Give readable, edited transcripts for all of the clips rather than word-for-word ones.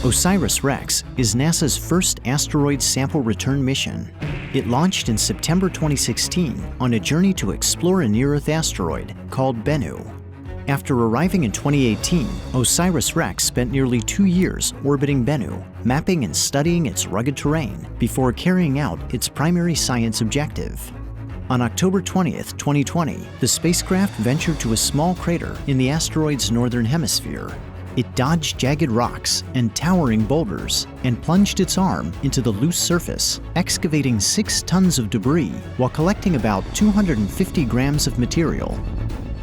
OSIRIS-REx is NASA's first asteroid sample return mission. It launched in September 2016 on a journey to explore a near-Earth asteroid called Bennu. After arriving in 2018, OSIRIS-REx spent nearly 2 years orbiting Bennu, mapping and studying its rugged terrain before carrying out its primary science objective. On October 20th, 2020, the spacecraft ventured to a small crater in the asteroid's northern hemisphere. It dodged jagged rocks and towering boulders and plunged its arm into the loose surface, excavating 6 tons of debris while collecting about 250 grams of material.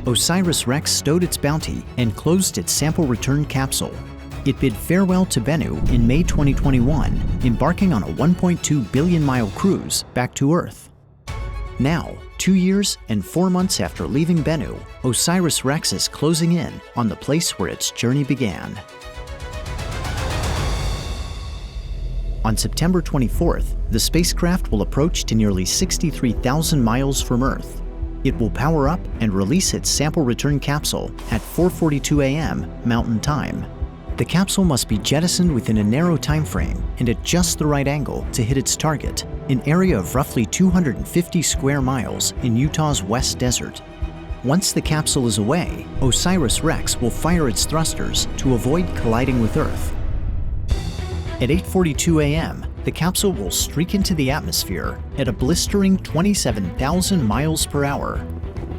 OSIRIS-REx stowed its bounty and closed its sample return capsule. It bid farewell to Bennu in May 2021, embarking on a 1.2 billion-mile cruise back to Earth. Now, 2 years and 4 months after leaving Bennu, OSIRIS-REx is closing in on the place where its journey began. On September 24th, the spacecraft will approach to nearly 63,000 miles from Earth. It will power up and release its sample return capsule at 4:42 a.m. Mountain Time. The capsule must be jettisoned within a narrow time frame and at just the right angle to hit its target, an area of roughly 250 square miles in Utah's West Desert. Once the capsule is away, OSIRIS-REx will fire its thrusters to avoid colliding with Earth. At 8:42 a.m., the capsule will streak into the atmosphere at a blistering 27,000 miles per hour.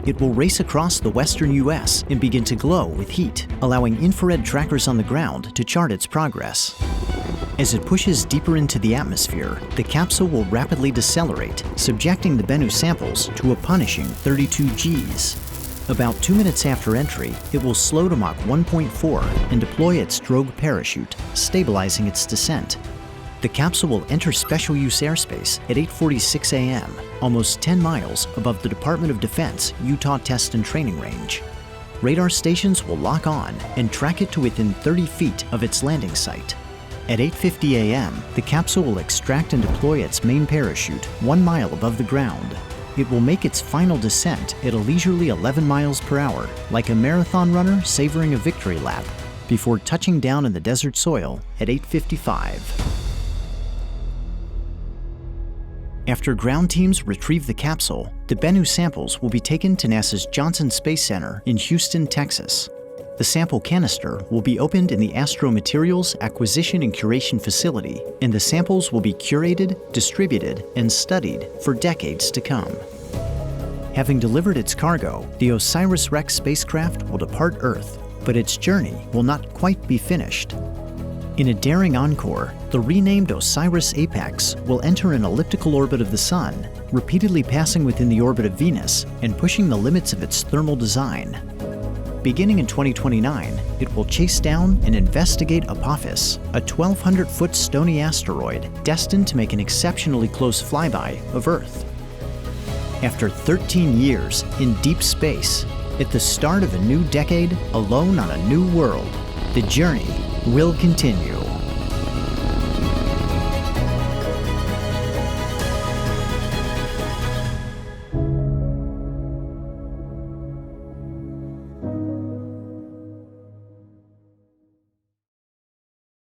It will race across the western U.S. and begin to glow with heat, allowing infrared trackers on the ground to chart its progress. As it pushes deeper into the atmosphere, the capsule will rapidly decelerate, subjecting the Bennu samples to a punishing 32 Gs. About 2 minutes after entry, it will slow to Mach 1.4 and deploy its drogue parachute, stabilizing its descent. The capsule will enter special use airspace at 8:46 a.m., almost 10 miles above the Department of Defense Utah Test and Training Range. Radar stations will lock on and track it to within 30 feet of its landing site. At 8:50 a.m., the capsule will extract and deploy its main parachute 1 mile above the ground. It will make its final descent at a leisurely 11 miles per hour, like a marathon runner savoring a victory lap, before touching down in the desert soil at 8:55. After ground teams retrieve the capsule, the Bennu samples will be taken to NASA's Johnson Space Center in Houston, Texas. The sample canister will be opened in the Astromaterials Acquisition and Curation Facility, and the samples will be curated, distributed, and studied for decades to come. Having delivered its cargo, the OSIRIS-REx spacecraft will depart Earth, but its journey will not quite be finished. In a daring encore, the renamed OSIRIS-APEX will enter an elliptical orbit of the Sun, repeatedly passing within the orbit of Venus and pushing the limits of its thermal design. Beginning in 2029, it will chase down and investigate Apophis, a 1,200-foot stony asteroid destined to make an exceptionally close flyby of Earth. After 13 years in deep space, at the start of a new decade, alone on a new world, the journey will continue.